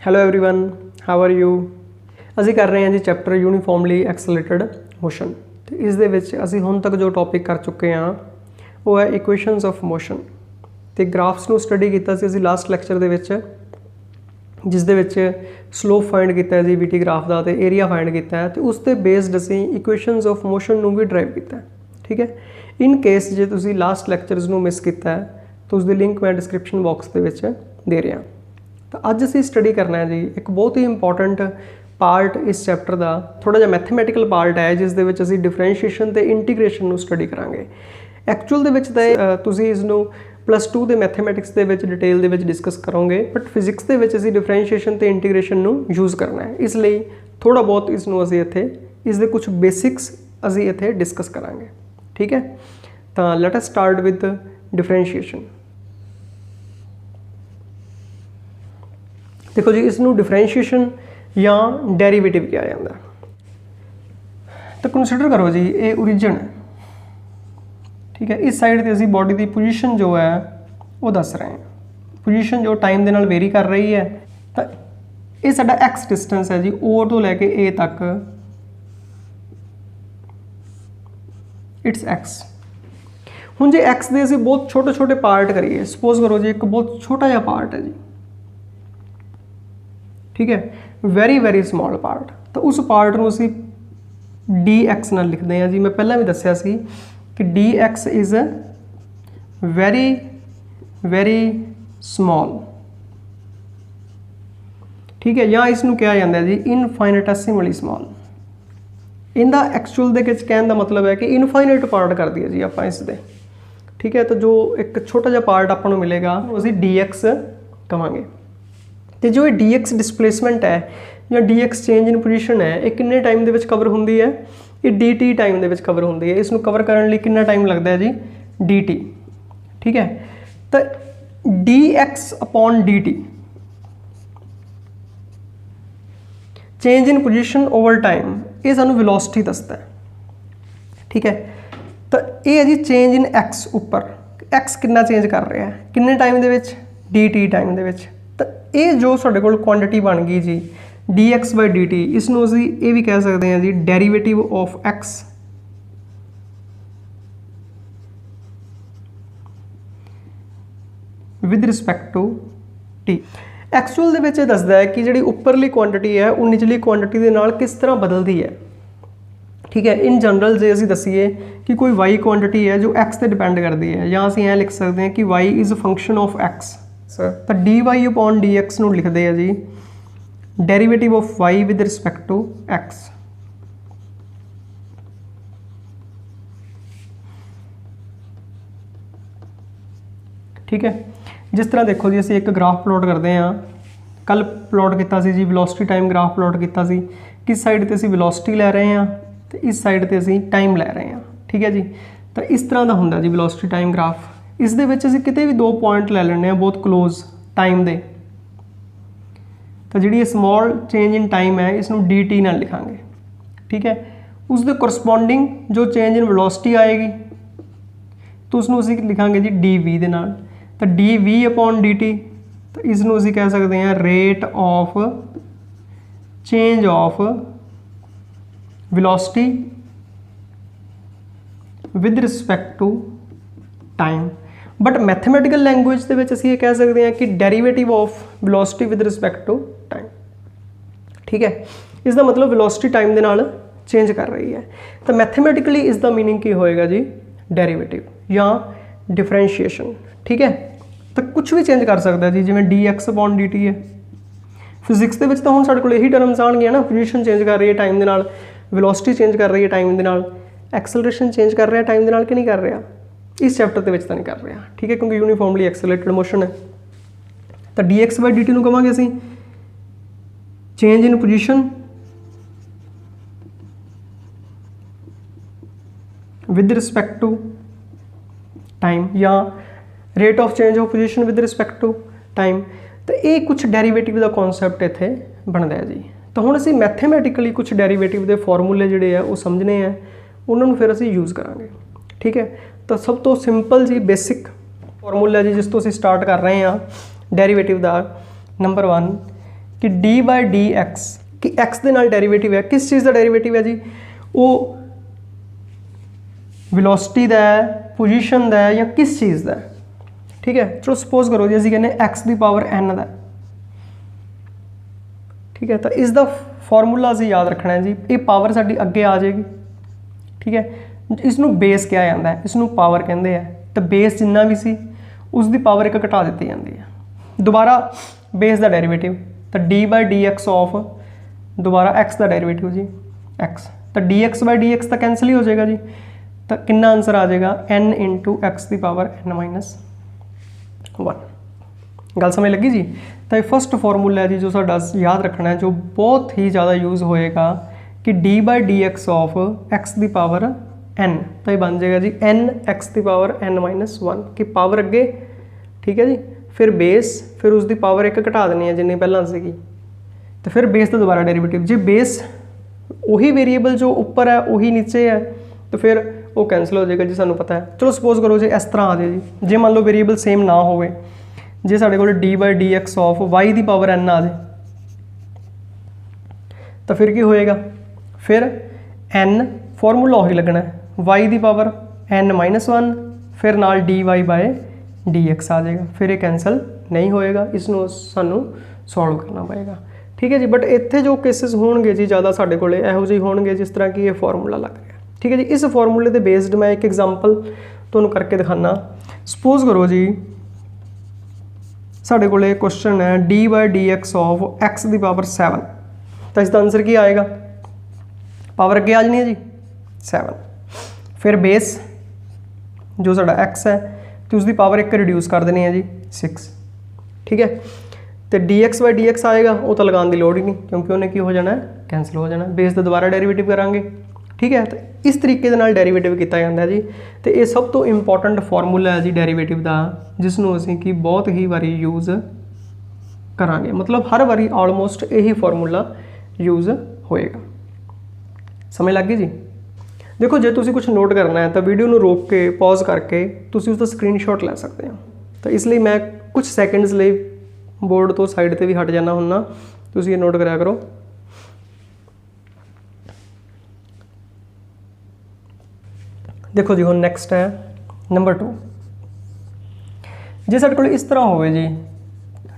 Hello everyone, how are you. ਅਸੀਂ कर रहे हैं जी चैप्टर यूनीफॉर्मली एक्सलरेटेड मोशन। तो इस दे विच ਅਸੀਂ ਹੁਣ तक जो टॉपिक कर चुके हैं वो है इक्वेशनस ऑफ मोशन। तो ग्राफ्स ਨੂੰ स्टडी ਕੀਤਾ ਸੀ ਅਸੀਂ लास्ट ਲੈਕਚਰ ਦੇ ਵਿੱਚ, जिस दे विच स्लोप फाइंड किया है जी वीटी ग्राफ का, तो एरिया फाइंड किया है, तो उस ते बेस्ड असी इक्वेशनस ऑफ मोशन भी ड्राइव किया। ठीक है, इन केस जे तुसी लास्ट लैक्चरस ਨੂੰ मिस किया है तो उसकी लिंक मैं डिस्क्रिप्शन बॉक्स के दे रहा। तो अज असी स्टडी करना है जी एक बहुत ही इंपॉर्टेंट पार्ट इस चैप्टर का, थोड़ा जिहा मैथमैटिकल पार्ट है जिस दे विच असी डिफरेंशिएशन ते इंटीग्रेशन स्टडी करांगे। एक्चुअल दे विच तां तुसी इसनूं +2 के मैथमैटिक्स के डिटेल के डिस्कस करोगे, बट फिजिक्स के असी डिफरेंशिएशन तो इंटीग्रेशन यूज़ करना है, इसलिए थोड़ा बहुत इसनूं असी इत्थे इसके कुछ बेसिक्स असी इत्थे डिस्कस करांगे। ठीक है, तो let us start with differentiation. देखो जी, इसनूं डिफरेंशिएशन या डेरीवेटिव किया जाता है। तो कंसीडर करो जी ये ओरिजिन है। ठीक है, इस साइड से असी बॉडी की पोजीशन जो है वो दस रहे हैं, पोजीशन जो टाइम के नाल वेरी कर रही है। तो ये साडा एक्स डिस्टेंस है जी, ओ तो लैके ए तक इट्स एक्स। हुण जे एक्स के असी बहुत छोटे छोटे पार्ट करिए, सपोज करो जी एक बहुत छोटा जिहा पार्ट है जी, ठीक है, वेरी वेरी स्मॉल पार्ट, तो उस पार्ट को असी डी एक्स नाल लिखते हैं जी। मैं पहला भी दसिया सी कि D x is very very small. ठीक है, या इसनूं कहा जाता है जी इनफाइनेटेसिमली स्मॉल। इनका एक्चुअल दे विच कहने का मतलब है कि इनफाइनाइट पार्ट कर दिया जी आपां इसदे। ठीक है, तो जो एक छोटा जिहा पार्ट आपां नूं मिलेगा उसी डी एक्स कहांगे। तो जो ये डी एक्स डिसप्लेसमेंट है या D x change in position है, ये किन्ने टाइम दे विच कवर होंदी है, ये डी टी टाइम दे विच कवर होंदी है। इसनूं कवर करने लई कितना टाइम लगता है जी, डी टी। ठीक है, तो d x upon d T change in position over time, ये सानूं वेलोसिटी दसदा है। ठीक है, तो ये है जी चेंज इन एक्स उपर, एक्स कितना चेंज कर रहा है किन्ने टाइम दे विच, डी टी टाइम दे विच। तो ये जो साडे कोल क्वांटिटी बन गई जी d x by d t, इसनूं असीं ये भी कह सकते हैं जी derivative of x with respect to t. Actual दे विच ये दसदा है कि जिहड़ी उपरली क्वांटिटी है वो निचली क्वांटिटी दे नाल किस तरह बदलती है। ठीक है, इन जनरल जे असीं दसीए कि कोई वाई क्वांटिटी है जो एक्स ते डिपेंड करती है, या असीं ऐ लिख सकते हैं कि y is a function of x. तो d y upon d x नूं लिखते हैं जी derivative of y with respect to x. ठीक है, जिस तरह देखो जी असीं एक ग्राफ प्लॉट करते हैं, कल प्लॉट किया सी जी वेलोसिटी टाइम ग्राफ प्लॉट किया सी, किस साइड ते असीं वेलोसिटी लै रहे हैं तो इस साइड ते असीं टाइम लै रहे हैं। ठीक है जी, तो इस तरह का हुंदा जी वेलोसिटी टाइम ग्राफ। इस दे विच असीं किते भी दो पॉइंट लै लैंदे बहुत क्लोज टाइम दे, तो जी स्मॉल चेंज इन टाइम है इसनूं डी टी नाल लिखांगे। ठीक है, उसके करस्पोंडिंग जो चेंज इन वेलोसिटी आएगी तो उसनूं असीं लिखांगे जी डी वी दे नाल। तो d v upon d t, तो इसनूं असीं कह सकते हैं rate of change of velocity with respect to time. But mathematical language के विच असीं ये कह सकते हैं कि derivative of velocity with respect to time. ठीक है, इसका मतलब वेलोसिटी टाइम के नाल चेंज कर रही है। तो मैथमैटिकली इसका मीनिंग की होएगा जी डेरीवेटिव या डिफरेंशिएशन। ठीक है, तो कुछ भी चेंज कर सकता है जी, जिवें D x upon d T है। फिजिक्स के विच तो हुण साडे कोल यही टर्म्स आउणगीਆਂ ना, पोजीशन चेंज कर रही है टाइम के नाल, वेलोसिटी चेंज कर रही है टाइम के नाल, एक्सेलरेशन चेंज कर रहा है टाइम के नाल कि नहीं कर रहा। इस चैप्टर के तो नहीं कर रहा। ठीक है, क्योंकि यूनीफॉर्मली एक्सेलरेटेड मोशन है। तो d x by d t कहांगे असीं change in position with respect to time या rate of change of position with respect to time. तो ये कुछ डेरीवेटिव का कॉन्सैप्ट इत्थे बनता है जी। तो हुण असीं मैथमैटिकली कुछ डेरीवेटिव के फॉर्मूले जिहड़े आ वो समझने हैं, उन्होंने फिर असीं यूज़ करांगे। ठीक है, तो सब तो सिंपल जी बेसिक फॉर्मूला जी जिस तो असीं स्टार्ट कर रहे हैं डेरीवेटिव का। नंबर 1 कि डी बाय डी एक्स कि एक्स के नाल डेरीवेटिव है, किस चीज़ का डेरीवेटिव है जी, वो वेलोसिटी का है, पोजीशन का है, या किस चीज़ का है। ठीक है, चलो सपोज करो जी असीं कहने एक्स की पावर एन का, ठीक है, तो इसका फॉर्मूला असीं याद रखना है जी, ये पावर साडी अगे आ जाएगी। ठीक है, इसनूं बेस कहा जाता है, इसनूं पावर कहते हैं, तो बेस जिन्ना भी सी उसकी पावर एक घटा दी जाती है। दोबारा बेस का डेरीवेटिव तो d by d x of दोबारा एक्स का डेरीवेटिव जी एक्स, तो d x by d x तो कैंसल ही हो जाएगा जी, तो कितना आंसर आ जाएगा एन इंटू एक्स की पावर एन माइनस 1। गल समझ लगी जी। तो ये फर्स्ट फॉर्मूला है जी जो साडा याद रखना है, जो बहुत ही ज़्यादा यूज़ होएगा कि d by d x of x की पावर एन, तो ये बन जाएगा जी एन एक्स की पावर एन माइनस 1 की पावर अगे। ठीक है जी, फिर बेस, फिर उसकी पावर एक घटा देनी है जिन्नी पहला सी, तो फिर बेस का दोबारा डेरीवेटिव। जे बेस वही वेरीएबल जो ऊपर है वही नीचे है तो फिर वो कैंसल हो जाएगा जी, सानू पता है। चलो सपोज करो जी इस तरह आ जाए जी, जे मान लो वेरीएबल सेम ना हो, जे साढ़े को d by d x of y की पावर एन आ जाए तो फिर की होएगा, फिर एन फॉर्मूला वही लगना है, वाई की पावर एन माइनस 1 फिर नाल d y by d x आ जाएगा, फिर ये कैंसल नहीं होएगा, इसनों सानू सॉल्व करना पड़ेगा। ठीक है जी, बट इत्थे जो केसिस होणगे जी ज़्यादा साढ़े कोले इहो ਜਿਹੇ होणगे जिस तरह की ये फॉर्मूला लग रहा है। ठीक है जी, इस फॉर्मूले के बेस्ड मैं एक एग्जाम्पल तुहानू करके दिखाना। सपोज करो जी साढ़े कोले क्वेश्चन है d by d x of x की पावर 7, तो इसका आंसर की आएगा, पावर अगे आ जानी है जी 7, फिर बेस जो साडा एक्स है तो उसकी पावर एक रिड्यूस कर देनी है जी 6। ठीक है, तो d x by d x आएगा, वो तो लगाने की लोड़ ही नहीं क्योंकि उन्हें की हो जाना है, कैंसिल हो जाना है, बेस का दोबारा डेरीवेटिव करांगे। ठीक है, तो इस तरीके के नाल डेरीवेटिव किया जाता है जी। तो ये सब तो इंपॉर्टेंट फॉर्मूला है जी डेरीवेटिव का, जिसनों असीं कि बहुत ही बारी यूज़ करांगे, मतलब हर बारी ऑलमोस्ट यही फॉर्मूला यूज़ होएगा। समझ लग गई जी। देखो जे तुसीं कुछ नोट करना है तो वीडियो को रोक के पॉज करके तुसीं उसका स्क्रीनशॉट ले सकते हो। तो इसलिए मैं कुछ सैकेंड्स लिए बोर्ड तो साइड पर भी हट जाना हुन्ना, तुसीं ये नोट कराया करो। देखो जी, हुण नैक्सट है नंबर 2। जे साडे कोल इस तरह होवे जी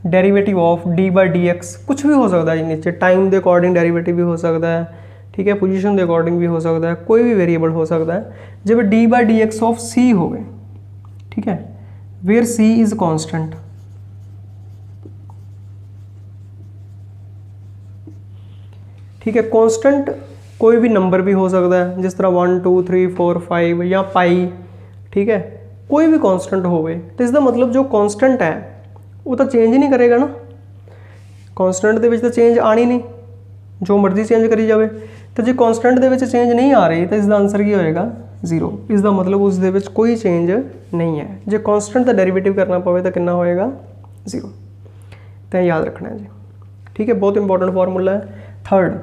derivative of d by d x, कुछ भी हो सकता है जी, नीचे टाइम के अकॉर्डिंग डेरीवेटिव भी हो सकता है, ठीक है, पोजीशन के अकॉर्डिंग भी हो सकता है, कोई भी वेरीएबल हो सकता है। जब d by d x of c होवे, ठीक है, वेयर सी इज कॉन्स्टेंट, ठीक है, कॉन्स्टेंट कोई भी नंबर भी हो सकता है, जिस तरह 1 2 3 4 5 या पाई, ठीक है, कोई भी कॉन्स्टेंट होवे, तो इसका मतलब जो कॉन्स्टेंट है वो तो चेंज ही नहीं करेगा ना, कॉन्स्टेंट के तो चेंज आनी नहीं, जो मर्जी चेंज करी जाए। तो जो कॉन्स्टेंट के चेंज नहीं आ रही तो इसका आंसर क्या होएगा 0, इसका मतलब उस कोई चेंज नहीं है। जो कॉन्स्टेंट का डेरीवेटिव करना पवे तो कितना होएगा 0, तो याद रखना है जी। ठीक है, बहुत इंपॉर्टेंट फॉर्मूला है। थर्ड,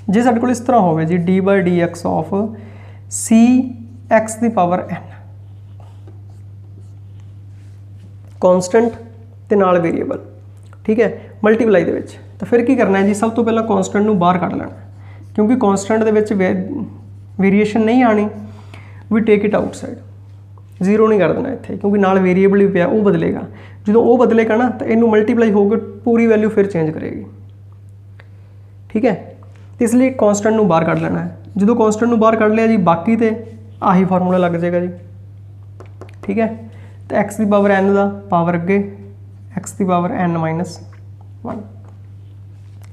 जे साडे कोल इस तरह होवे जी d by d x of c x की पावर एन, कॉन्स्टेंट ते नाल वेरीएबल, ठीक है, मल्टीप्लाई दे विच, तो फिर की करना है जी, सब तो पहला कॉन्स्टेंट नूं बाहर कढ लेना, क्योंकि कॉन्स्टेंट दे विच वेरीएशन नहीं आनी, वी टेक इट आउटसाइड, 0 नहीं कर देना इत्थे, क्योंकि नाल वेरीएबल भी पिया, वो बदलेगा, जो वो बदलेगा ना तो इनू मल्टीप्लाई होकर पूरी वैल्यू फिर चेंज करेगी। ठीक है, तो इसलिए कॉन्स्टेंट नूं बाहर कढ लेना है। जो कॉन्स्टेंट नूं बाहर कढ लिया जी, बाकी तो आही फार्मूला लग जाएगा जी। ठीक है, तो एक्स की पावर एन का पावर अगे एक्स की पावर एन माइनस 1,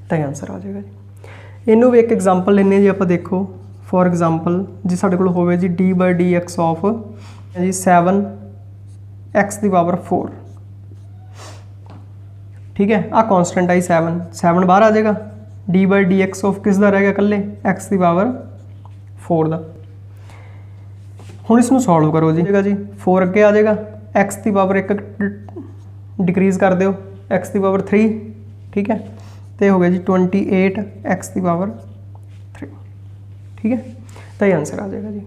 तो आंसर आ जाएगा जी। इनू भी एक एग्जाम्पल लेने जी आप, देखो फॉर एग्जाम्पल जी साडे कोल होवे जी d by d x of जी 7 एक्स की पावर 4, ठीक है, आ कॉन्स्टेंट आई 7 बाहर आ जाएगा, d by d x of किस दा रह गया कल्ले एक्स की पावर 4 का। हुण इसनूं सॉल्व करो जी, जी 4 अगे आ जाएगा, एक्स की पावर 1 डिक्रीज़ कर दो, एक्स की पावर 3, ठीक है, तो हो गया जी 28 एक्स की पावर 3, ठीक है, तो ये आंसर आ जाएगा जी।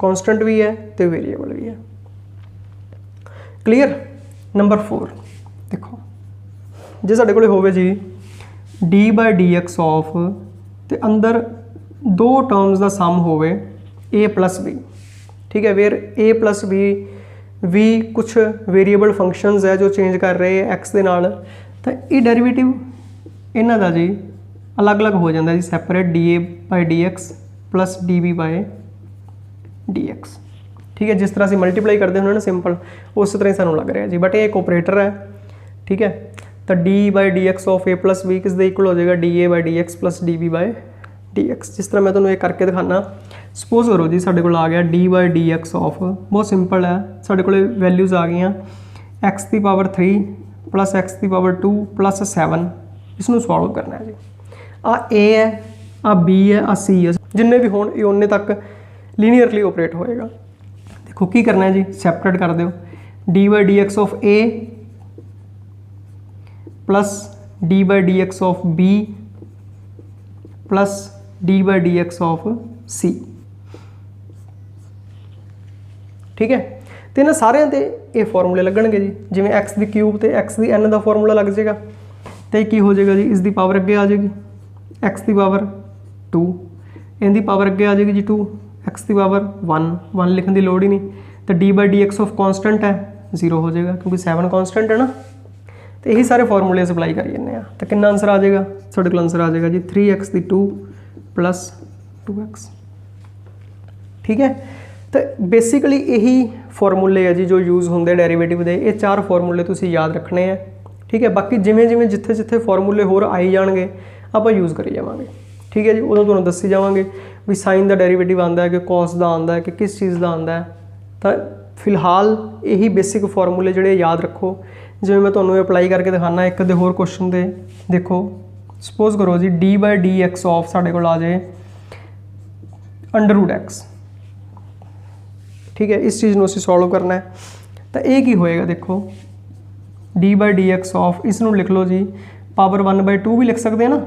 कॉन्स्टेंट भी है तो वेरीएबल भी है। क्लियर। नंबर 4 देखो, जे साडे कोले होवे जी d by d x of तो अंदर दो टर्म्स का सम होवे ए प्लस बी, ठीक है, वेयर ए प्लस बी कुछ वेरीएबल फंक्शनस है जो चेंज कर रहे हैं एक्स के नाल, तो ये डेरीवेटिव इन्हां दा जी अलग अलग हो जाता जी separate d a by d x plus d b by d x, ठीक है। जिस तरह से मल्टीप्लाई करते हैं ना सिंपल उस तरह ही सानू लग रहा है जी, बट ये एक ऑपरेटर है, ठीक है। तो d by d x of a plus b किस दे इक्वल हो जाएगा d a by d x plus d b by d x. जिस तरह मैं तुम्हें ये करके दिखाना, सपोज करो जी साढ़े को आ गया d by d x of, बहुत सिंपल है, साढ़े को वैल्यूज़ आ गई एक्स की पावर 3 प्लस एक्स की पावर 2 प्लस 7, इसनों सॉल्व करना है जी। आ ए है, आ बी है, आ सी है, जिन्ने भी होण ये उन्ने तक लीनियरली ऑपरेट होएगा। देखो की करना है जी, सैपरेट कर दो d by d x of a plus d by d x of b plus d by d x of c, ठीक है। तो इन्होंने सारे ते ये फॉर्मूले लगणगे जी, जिवें एक्स दी क्यूब ते एक्स दी एन का फॉर्मूला लग जाएगा, तो की हो जाएगा जी इसकी पावर अगे आ जाएगी एक्स की पावर 2, इनकी पावर अगे आ जाएगी जी 2, एक्स की पावर 1 लिखने की लोड़ ही नहीं, तो d by d x of constant है 0 हो जाएगा क्योंकि 7 कॉन्सटेंट है ना। तो यही सारे फॉर्मूले अप्लाई करी जाने, तो कितना आंसर आ जाएगा, साढ़े को आंसर आ जाएगा जी 3x की 2 प्लस 2x, ठीक है। तो बेसिकली यही फॉर्मूले है जी जो यूज़ होंगे डेरीवेटिव के, ये 4 फॉर्मूले तुम याद रखने हैं, ठीक है। बाकी जिमें जिमें जिथे जिथे फॉर्मूले होर आई जाएंगे आप यूज़ करी जावांगे, ठीक है जी। उदों तुहानूं दसी जावांगे भी साइन का डेरीवेटिव आंदा है कि कॉस का आंदा है कि किस चीज़ का आंदा है। तो फिलहाल यही बेसिक फॉर्मूले जिहड़े याद रखो, जिवें मैं तुहानूं अप्लाई करके दिखाना एक दे होर क्वेश्चन दे। देखो सपोज करो जी d by d x of साढ़े को आ जाए अंडर रूट एक्स, ठीक है। इस चीज़ को असीं सॉल्व करना है, तो ये की होएगा, देखो d by d x of इसनों लिख लो जी पावर 1/2 भी लिख सकते हैं ना,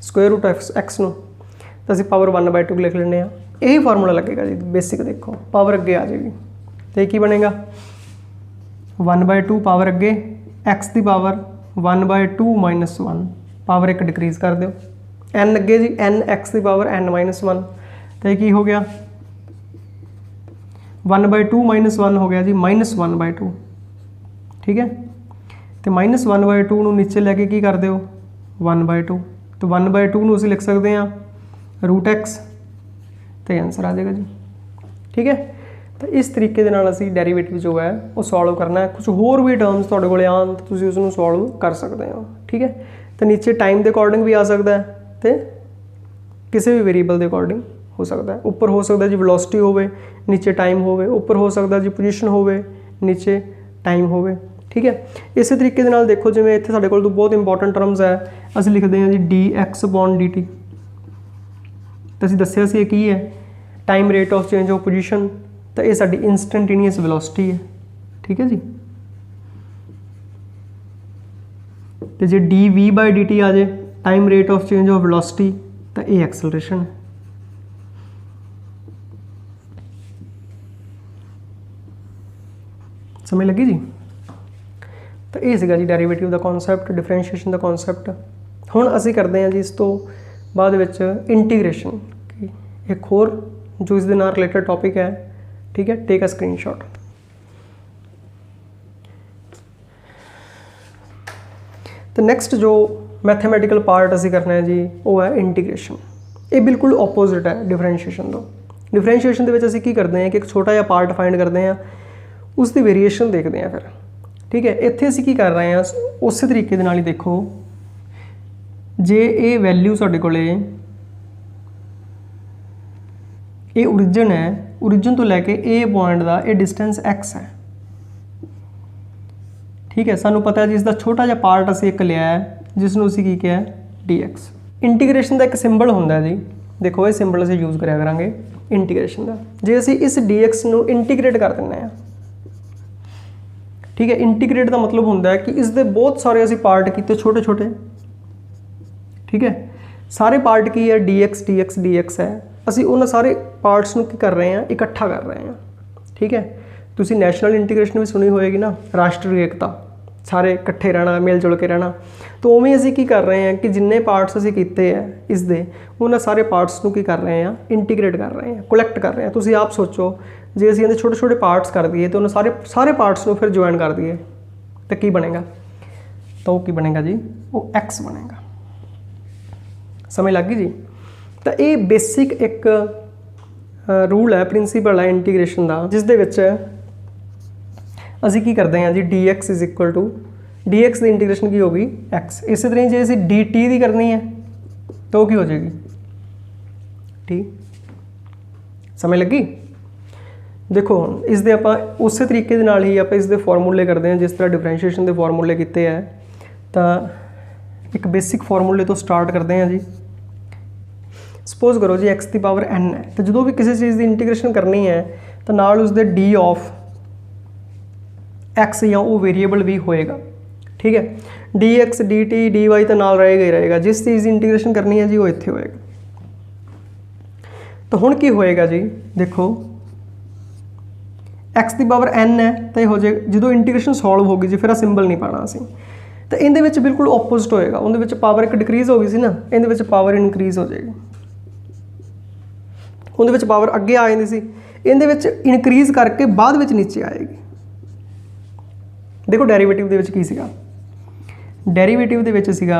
स्क्वायर रूट एक्स नो, तो असीं पावर 1/2 लिख लेने, यही फार्मूला लगेगा जी बेसिक। देखो पावर अगे आ जाएगी तो की बनेगा 1/2 पावर अगे एक्स की पावर 1/2 माइनस 1, पावर एक डिक्रीज कर दो, एन अगे जी एन एक्स की पावर n माइनस 1, तो ये हो गया 1/2 माइनस 1 हो गया जी माइनस 1/2, ठीक है। तो माइनस 1/2 को नीचे लैके की कर दो 1/2, तो 1/2 को असीं लिख सकते हैं रूट एक्स, तो आंसर आ जाएगा जी, ठीक है। तो इस तरीके असी डेरीवेटिव जो है वो सॉल्व करना है। कुछ होर भी टर्म्स तुहाडे कोले आन तो तुसीं उसनूं सॉल्व कर सकते हो, ठीक है। तो नीचे टाइम के अकॉर्डिंग भी आ सकता है, तो किसी भी वेरीएबल के अकॉर्डिंग हो सकता है। ऊपर हो सकता है जी वेलोसिटी होवे, नीचे टाइम होवे, ऊपर हो सकता है जी पोजीशन होवे, नीचे टाइम होवे, ठीक है। इस तरीके नाल देखो जिवें इत्थे साडे कोल बहुत इंपॉर्टेंट टर्म्स है, असीं लिखते हैं जी d x upon d t, तो असीं दस्सिया सी की है time rate of change of position, तो ये साडी इंस्टैंटेनियस वेलोसिटी है, ठीक है जी। तो जो d v by d t आ जाए time rate of change of velocity, तो ये एक्सेलरेशन है, समझ लगी जी। तो ये सीगा जी डेरीवेटिव का कॉन्सैप्ट, डिफरेंशिएशन का कॉन्सैप्ट। हुण असीं करते हैं जी इस तो बाद विच इंटीग्रेशन, एक होर जो इस दे नाल रिलेटेड टॉपिक है, ठीक है। Take a screenshot. तो नेक्स्ट जो मैथमेटिकल पार्ट असी करना है जी वो है इंटीग्रेशन। ये बिल्कुल ओपोजिट है डिफरेंशिएशन तो। डिफरेंशिएशन के असी की करते हैं कि एक छोटा जिहा पार्ट फाइंड करते हैं, उसकी वेरीएशन देखते हैं फिर, ठीक है। इत्थे असी की कर रहे हैं उस तरीके दे नाल ही देखो, जे ये वैल्यू साडे कोले ये ओरिजिन है, ओरिजिन तो लैके ए पॉइंट का ये डिस्टेंस एक्स है, ठीक है। सानू पता है जी इसका छोटा जिहा पार्ट असी एक लिया है जिसनों असी की किया है डी एक्स। इंटीग्रेशन का एक सिंबल होंदा है जी, देखो ये सिंबल असी यूज़ करा करांगे इंटीग्रेशन का। जे असी इस डी एक्स नू इंटीग्रेट कर दिंदे हैं, ठीक है। इंटीग्रेट का मतलब होंदा है कि इसके बहुत सारे असी पार्ट किए छोटे छोटे, ठीक है। सारे पार्ट की है डी एक्स है, असी उन्होंने सारे पार्ट्स को कर रहे हैं इकट्ठा कर रहे हैं, ठीक है। तुसी नैशनल इंटीग्रेशन भी सुनी होएगी ना, राष्ट्रीय एकता, सारे इकट्ठे रहना, मिल जुल के रहना। तो उवें असीं की कर रहे हैं कि जिन्ने पार्ट्स असीं कीते है इस दे उन्हां सारे पार्ट्स नूं की कर रहे हैं, इंटीग्रेट कर रहे हैं, कलैक्ट कर रहे हैं। तुसीं आप सोचो जे असीं इहदे छोटे छोटे पार्ट्स कर दईए तो उन्हें सारे पार्ट्स नूं फिर ज्वाइन कर दईए तो की बनेगा, तो की बनेगा जी, वो एक्स बनेगा। समझ लग गई जी। तो ये बेसिक एक रूल है, प्रिंसीपल है इंटीग्रेशन का, जिस दे विच असीं की करते हैं जी d x is equal to d x की इंटीग्रेशन की होगी एक्स। इस तरह जे असीं डी टी की करनी है तो की हो जाएगी टी। समझ लगी। देखो हुण इस दे आपां उस तरीके दे नाल ही आपां इस दे फॉर्मूले करते हैं जिस तरह डिफरेंशिएशन के फॉर्मूले किए हैं। तो एक बेसिक फॉर्मूले तो स्टार्ट करते हैं जी। सपोज करो जी एक्स की पावर एन है, तो जो भी किसी चीज़ की इंटीग्रेशन करनी है तो नाल उसदे डी ऑफ एक्स या वो वेरीएबल भी होएगा। ठीक है, d x d t d y तो नाल रहेगा ही रहेगा। जिस चीज़ की इंटीग्रेशन करनी है जी वो इत्थे होएगा। तो हुण की होएगा जी, देखो एक्स की पावर एन है तो ये हो जाए जो इंटीग्रेशन सॉल्व होगी जी, फिर आ सिंबल नहीं पाना असीं। तो इहदे विच बिल्कुल ओपोजिट होएगा, उहदे विच पावर एक डिक्रीज हो गई सी ना, इहदे विच पावर इनक्रीज हो जाएगी। उहदे विच पावर अगे आ जाती सी, इहदे विच इनक्रीज करके बाद विच नीचे आएगी। देखो डेरीवेटिव दे विच की सीगा, डेरीवेटिव दे विच सीगा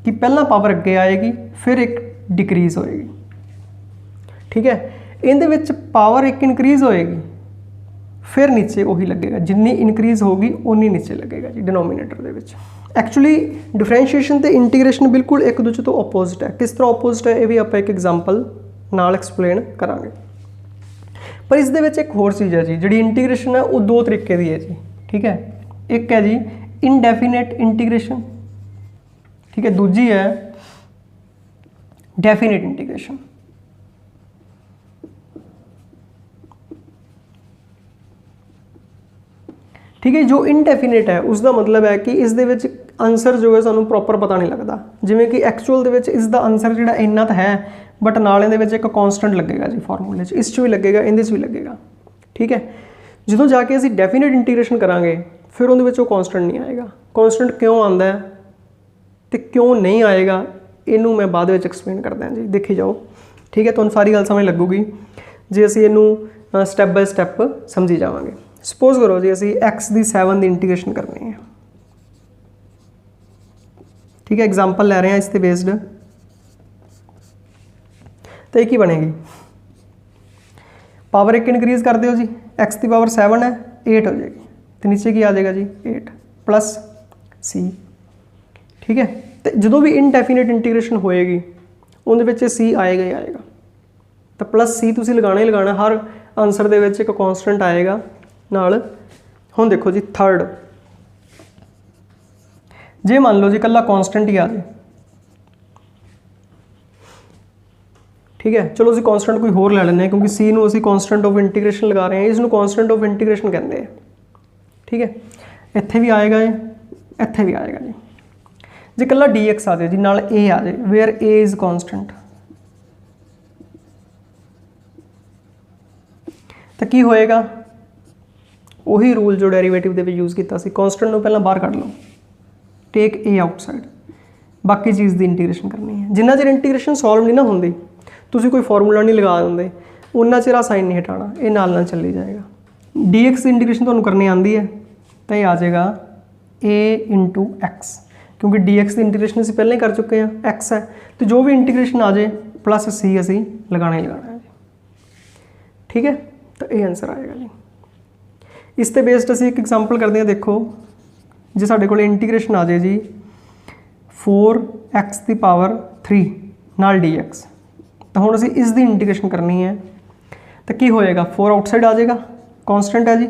कि पहला पावर अगे आएगी फिर एक डिक्रीज होएगी। ठीक है, इहदे विच पावर एक इनक्रीज होएगी फिर नीचे वही लगेगा, जिन्नी इनक्रीज होगी उन्नी नीचे लगेगा जी डिनोमीनेटर दे विच। एक्चुअली डिफरेंशिएशन ते इंटीग्रेशन बिल्कुल एक दूजे तो ओपोजिट है। किस तरह ओपोजिट है ये भी आप एक एग्जाम्पल नाल एक्सप्लेन करांगे। पर इस दे विच एक होर चीज़ है जी, जिहड़ी इंटीग्रेशन है वो दो तरीके की है जी। ठीक है, एक है जी इनडेफिनेट इंटीग्रेशन, ठीक है, दूजी है डेफिनेट इंटीग्रेशन। ठीक है, जो इनडेफिनेट है उसका मतलब है कि इस दे विच आंसर जो है सानू प्रॉपर पता नहीं लगता। जिवें कि एक्चुअल दे विच इसका आंसर जिहड़ा इन्ना तो है बट नाल इहदे विच एक कॉन्सटेंट लगेगा जी फॉर्मूले च, इस च भी लगेगा, इहदे च भी लगेगा। ठीक है, जो जाके असीं डेफिनेट इंटीग्रेशन करांगे फिर उहदे विच वो कॉन्सटेंट नहीं आएगा। कॉन्सटेंट क्यों आंदा है तो क्यों नहीं आएगा इनू मैं बाद विच एक्सप्लेन करदा जी, देखी जाओ। ठीक है, तुहानूं सारी गल समझ लगूगी जे असीं इनू स्टैप बाय स्टैप समझी जावांगे। सपोज करो जी असीं एक्स की 7 की इंटीग्रेशन करनी है। ठीक है, एग्जाम्पल लै रहे हैं इस पर बेस्ड। तो एक ही बनेगी, पावर एक इनक्रीज कर दो जी, एक्स की पावर 7 है 8 हो जाएगी, तो नीचे की आ जाएगा जी 8 प्लस सी। ठीक है, तो जो भी इनडेफिनेट इंटीग्रेशन होएगी उनके सी आएगा ही आएगा। तो प्लस सी तुसीं लगाना ही लगाना, हर आंसर दे विच एक कॉन्सटेंट आएगा नाल। हुण देखो जी थर्ड, जे मान लो जी कल्ला कॉन्सटेंट ही आ जाए। ठीक है, चलो असीं कॉन्सटेंट कोई होर लै लैंदे क्योंकि सी नूं असीं कॉन्सटेंट ऑफ इंटीग्रेशन लगा रहे हैं, इसनूं कॉन्सटेंट ऑफ इंटीग्रेशन कहते हैं। ठीक है, इत्थे भी आएगा ये, इत्थे भी आएगा जी। जे कल्ला डी एक्स आ जाए जी नाल ए आ जाए, वेयर ए इज़ कॉन्सटेंट, तो की होएगा वही रूल जो डेरीवेटिव दे विच यूज़ किया सी। कॉन्सटेंट नूं पहलां बाहर कढ लो, टेक ए आउटसाइड, बाकी चीज़ की इंटीग्रेशन करनी है। जिन्ना चिर इंटीग्रेशन सॉल्व नहीं ना होंदी, तुसीं कोई फॉर्मूला नहीं लगा देंगे, उन्ना चिर आ साइन नहीं हटाना, ये नाल चली जाएगा। डी एक्स की इंटीग्रेशन तुहानूं करनी आती है तो ये आ जाएगा ए इंटू एक्स, क्योंकि डी एक्स की इंटीग्रेशन असीं पहले ही कर चुके हैं, एक्स है, तो जो भी इंटीग्रेशन आ जाए प्लस सी असीं लगाना ही लगाना है जी। ठीक है, तो ये आंसर आएगा जी। इस पर बेस्ड असीं एक एग्जाम्पल करते हैं। देखो जे साडे कोल इंटीग्रेशन आ जाए जी 4x की पावर 3 नाल डी एक्स, तो हुण असीं इस दी इंटीग्रेशन करनी है तो की होएगा, 4 आउटसाइड आ जाएगा, कॉन्सटेंट है जी।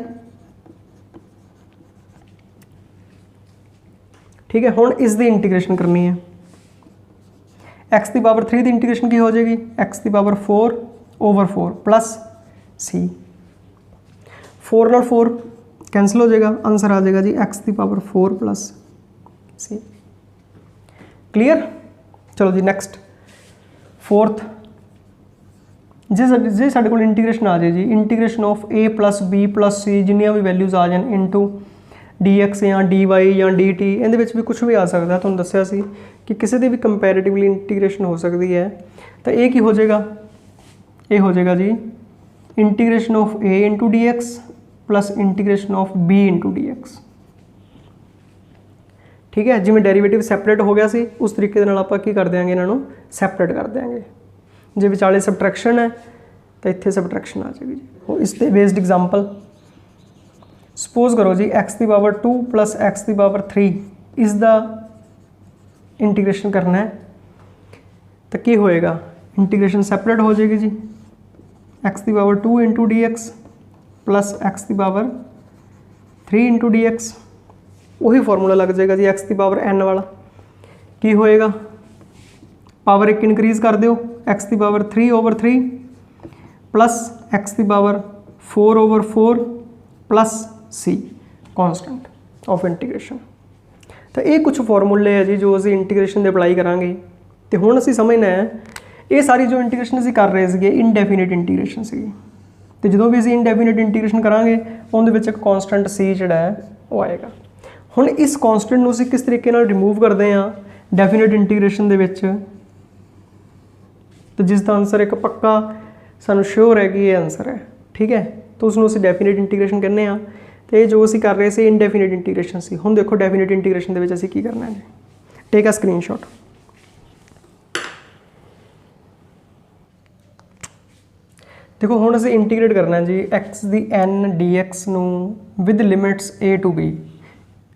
ठीक है, हुण इस दी इंटीग्रेशन करनी है, x की पावर 3 की इंटीग्रेशन की हो जाएगी, x की पावर 4 ओवर 4 प्लस सी, 4 नाल 4 कैंसल हो जाएगा, आंसर आ जाएगा जी x की पावर 4 प्लस सी। क्लियर। चलो जी नेक्स्ट फोर्थ, जे साडे कोल इंटीग्रेशन आ जाए जी, integration of a plus b plus c जिन्नियां भी वैल्यूज़ आ जाए इनटू dx ਜਾਂ dy ਜਾਂ dt ਇਹਦੇ ਵਿੱਚ ਵੀ ਕੁਝ ਵੀ ਆ ਸਕਦਾ। ਤੁਹਾਨੂੰ ਦੱਸਿਆ ਸੀ ਕਿ ਕਿਸੇ ਦੀ ਵੀ ਕੰਪੈरेटिवली ਇੰਟੀਗ੍ਰੇਸ਼ਨ ਹੋ ਸਕਦੀ ਹੈ। ਤਾਂ ਇਹ ਕੀ ਹੋ ਜਾਏਗਾ, ਇਹ ਹੋ ਜਾਏਗਾ ਜੀ integration of a into D x plus integration of b into D x. ठीक है, जिमें डेरीवेटिव सैपरेट हो गया सी उस तरीके नाल आपां की कर देंगे, इन्हों सैपरेट कर देंगे। जे विचाले सबट्रैक्शन है तो इत्थे सबट्रैक्शन आ जाएगी जी। इस ते बेस्ड एग्जाम्पल सपोज करो जी x की पावर 2 प्लस x की पावर 3 इसका इंटीग्रेशन करना है तो की होएगा, इंटीग्रेशन सैपरेट हो जाएगी जी। x की power 2 into D x plus x की पावर 3 इंटू डी एक्स, वही फॉर्मूला लग जाएगा जी x की पावर n वाला। की होएगा, पावर एक इनक्रीज कर दो, x की पावर 3 ओवर 3 प्लस x की power 4 over 4 plus c constant of integration. तो ये कुछ फॉर्मूले है जी जो असी इंटीग्रेशन दे अप्लाई करांगे। तो हुण असी समझना है ये सारी जो इंटीग्रेशन असी कर रहे थे इनडेफिनिट इंटीग्रेशन सी। तो जो भी असी इनडेफिनिट इंटीग्रेशन करांगे उहदे विच एक कॉन्स्टेंट सी जिहड़ा है वो आएगा। हुण इस कॉन्स्टेंट नूं असी किस तरीके नाल रिमूव करते हैं डेफिनिट इंटीग्रेशन दे विच, तो जिसका आंसर एक पक्का सानूं श्योर है कि ये आंसर है। ठीक है, तो उसनूं असी डेफिनिट इंटीग्रेशन कहने आ। तो ये जो असी कर रहे थे इनडेफिनिट इंटीग्रेशन सी। हुण देखो डेफिनिट इंटीग्रेशन दे विच असी की करना है जी, टेक अ स्क्रीनशॉट। देखो हुण असीं इंटीग्रेट करना है जी एक्स दी एन डी एक्स नूं with limits a to b.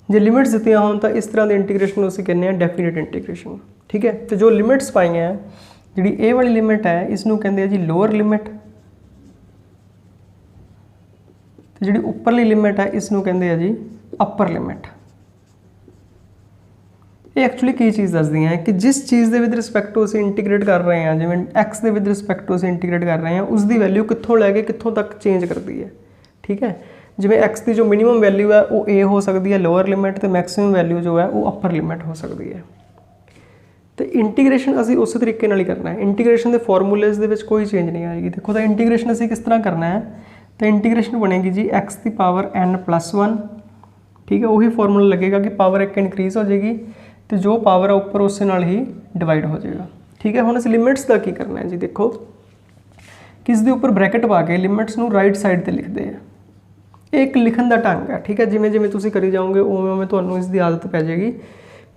जे लिमिट्स दित्तियां होण तां इस तरह के इंटीग्रेशन नूं असीं कहने हैं डेफिनिट इंटीग्रेशन। ठीक है, तो जो लिमिट्स पाई हैं जिहड़ी ए वाली लिमिट है इसनूं कहंदे आ जी लोअर लिमिट, तो जिहड़ी उपरली लिमिट है इसनूं कहंदे आ जी अपर लिमिट। ये एक्चुअली की चीज़ दसदी है कि जिस चीज़ के विद रिस्पैक्ट टू असीं इंटीग्रेट कर रहे हैं, जिवें एक्स के विद रिस्पैक्ट टू असीं इंटीग्रेट कर रहे हैं उसकी वैल्यू कित्थों लैके कित्थों तक चेंज करती है। ठीक है, जिवें एक्स की जो मिनीमम वैल्यू है वो ए हो सकती है लोअर लिमिट, तो मैक्सिमम वैल्यू जो है वो अपर लिमिट हो सकती है। तो इंटीग्रेशन असीं उस तरीके नाल ही करना है। इंटीग्रेशन के फॉर्मूलेज दे विच कोई चेंज नहीं आएगी। देखो तो इंटीग्रेशन असीं किस तरह करना है, तो इंटीग्रेशन बनेगी जी एक्स की पावर n प्लस 1। ठीक है, वही फॉर्मूला लगेगा कि पावर एक इनक्रीज हो जाएगी तो जो पावर है ऊपर उससे नाल ही डिवाइड हो जाएगा। ठीक है, हुण असीं लिमिट्स का की करना है जी। देखो किस दे ऊपर ब्रैकेट पा के लिमिट्स नूं राइट साइड ते लिखते हैं। एक लिखण दा ढंग है। ठीक है, जिवें जिवें तुसीं करी जाओगे उवें उवें तुहानूं इसदी आदत पै जाएगी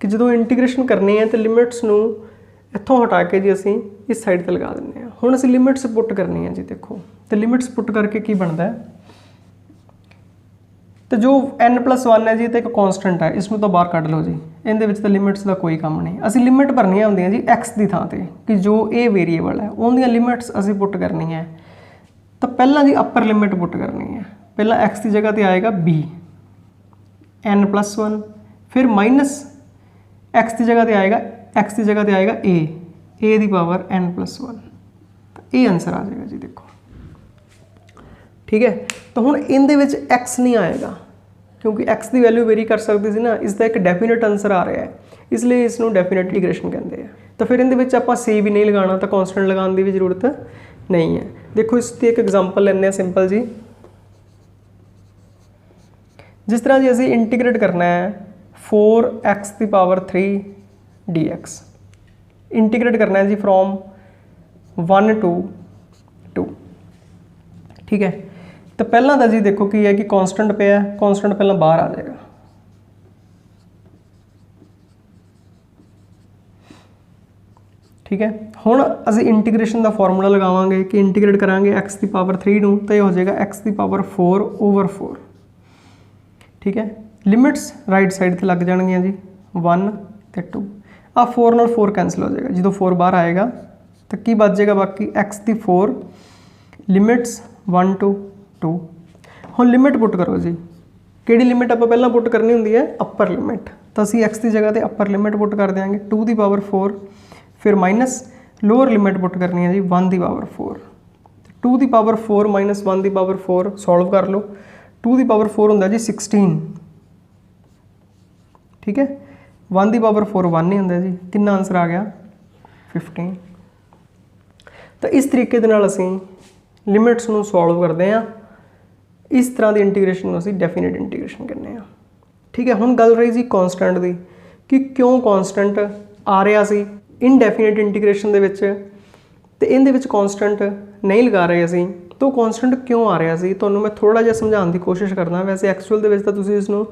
कि जदों इंटीग्रेशन करनी है तो लिमिट्स नूं इत्थों हटा के जी असीं इस साइड ते लगा दिंदे हां। हुण असीं लिमिट्स पुट करनी है जी। देखो तो लिमिट्स पुट करके की बनता है, तो जो n प्लस 1 है जी तो एक कॉन्स्टेंट है, इसमें तो बाहर कढ़ लो जी। इहदे विच तो लिमिट्स का कोई काम नहीं। असीं लिमिट भरनियां होंदियां जी एक्स की थां ते कि जो ए वेरीएबल है उहदियां लिमिट्स असीं पुट करनी है। तो पहला जी अपर लिमिट पुट करनी है। पहला एक्स की जगह पर आएगा b n प्लस 1, फिर माइनस एक्स की जगह पर आएगा a की पावर n प्लस 1। तो ये आंसर आ जाएगा जी। देखो ठीक है, तो हुण इहदे विच x नहीं आएगा क्योंकि x की वैल्यू वेरी कर सकती सी ना। इसका एक डेफिनेट आंसर आ रहा है, इसलिए इसनूं डेफिनेट इंटीग्रेशन कहते हैं। तो फिर इहदे विच आपां c भी नहीं लगाना, तो कॉन्स्टेंट लगाने की भी जरूरत नहीं है। देखो इसकी एक एग्जाम्पल लैंदे सिंपल जी। जिस तरह जी असीं इंटीग्रेट करना है 4x की पावर 3 dx, इंटीग्रेट करना है जी फ्रॉम 1 to 2। ठीक है, तो पहला तो जी देखो की है कि कॉन्स्टेंट पे है, कॉन्स्टेंट पहला बाहर आ जाएगा। ठीक है, हुण असीं इंटीग्रेशन का फॉर्मूला लगावांगे कि इंटीग्रेट करांगे एक्स की पावर 3 नूं, तो यह हो जाएगा एक्स की पावर 4 ओवर 4। ठीक है, लिमिट्स राइट साइड ते लग जाणगियां जी 1 ते 2। आ 4 नाल 4 कैंसल हो जाएगा। जो 4 बाहर आएगा तो की बच जाएगा बाकी एक्स की 4 लिमिट्स 1 to 2। हुण लिमिट पुट करो जी। किहड़ी लिमिट आपां पहलां पुट करनी हुंदी है अपर लिमिट, तो असीं एक्स की जगह ते अपर लिमिट पुट कर देंगे 2 की पावर 4, फिर माइनस लोअर लिमिट पुट करनी है जी 1 की पावर 4। 2 की पावर 4 माइनस 1 की पावर 4 सॉल्व कर लो। 2 की पावर 4 होंदा जी 16। ठीक है, 1 की पावर 4 1 नहीं होंदा जी। कितना आंसर आ गया 15। तो इस तरीके दे नाल असीं लिमिट्स नूं सॉल्व करते हैं। इस तरह की इंटीग्रेशन असीं डेफिनेट इंटीग्रेशन कहते हैं। ठीक है। हुण गल रही जी कॉन्सटेंट की कि क्यों कॉन्सटेंट आ रहा सी इनडेफिनेट इंटीग्रेशन दे विच ते इहदे विच कॉन्सटेंट नहीं लगा रहे असीं, तो कॉन्सटेंट क्यों आ रहा सी तुहानूं मैं थोड़ा जिहा समझाउण की कोशिश करना। वैसे एक्चुअल दे विच तां तुसीं इसनूं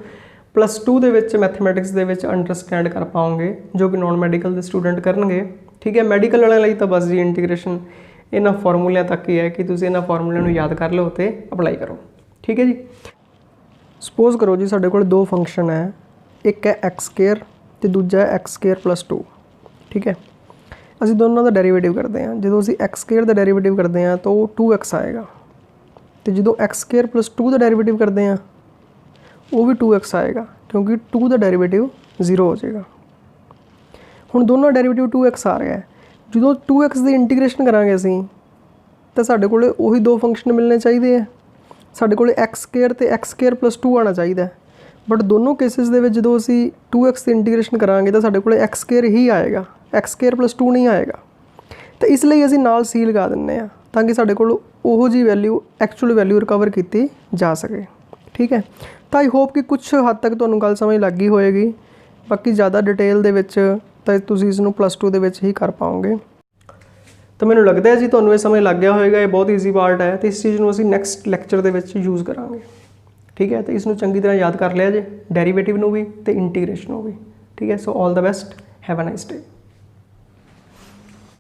+2 दे विच मैथमैटिक्स दे विच अंडरस्टैंड कर पाओगे जो कि नॉन मैडिकल के स्टूडेंट करनगे। ठीक है, मैडिकल वालिਆਂ ਲਈ ਤਾਂ बस जी इंटीग्रेशन इन्हां फॉर्मूलिਆਂ तक ही है कि तुसीं इन्हां फॉर्मूलिਆਂ ਨੂੰ याद कर लो तो अप्लाई करो। ठीक है जी। सपोज करो जी साडे कोल दो फंक्शन है, एक है x² ते दूजा है x² + 2। ठीक है, ਅਸੀਂ दोनों का डेरीवेटिव करते हैं। जो ਅਸੀਂ x² का डेरीवेटिव करते हैं तो 2x आएगा, तो जो x² + 2 का डेरीवेटिव करते हैं वो भी 2x आएगा क्योंकि 2 का डेरीवेटिव 0 हो जाएगा। हुण दोनों डेरीवेटिव 2x आ रहा है, जो 2x की इंटीग्रेशन करांगे असीं तो साडे कोल उही दो फंक्शन मिलने चाहिए। साडे कोल x² ते x² + 2 आना चाहिए, बट दोनों केसिस दे विच जो असीं 2x की इंटीग्रेशन करांगे तो साडे कोल x² ही आएगा, x² + 2 नहीं आएगा। तो इसलिए असीं नाल सी लगा दिंदे आ ताकि साडे कोल उहो जी वैल्यू एक्चुअल वैल्यू रिकवर की जा सके। ठीक है, तो आई होप कि कुछ हद तक तुहानूं गल समझ लग गई होएगी। बाकी ज़्यादा डिटेल दे विच तां तुसीं इसनूं +2 दे विच ही कर पाओगे। तो मैनूं लगदा है जी तुहानूं ये समझ लग गया होएगा, ये बहुत ईजी पार्ट है। तो इस चीज़ नूं असीं नैक्सट लैक्चर दे विच यूज़ करांगे। ठीक है, तो इसनूं चंगी तरह याद कर लिया जे, डेरीवेटिव नूं भी ते इंटीग्रेशन नूं भी। ठीक है, so all the best, have a nice day.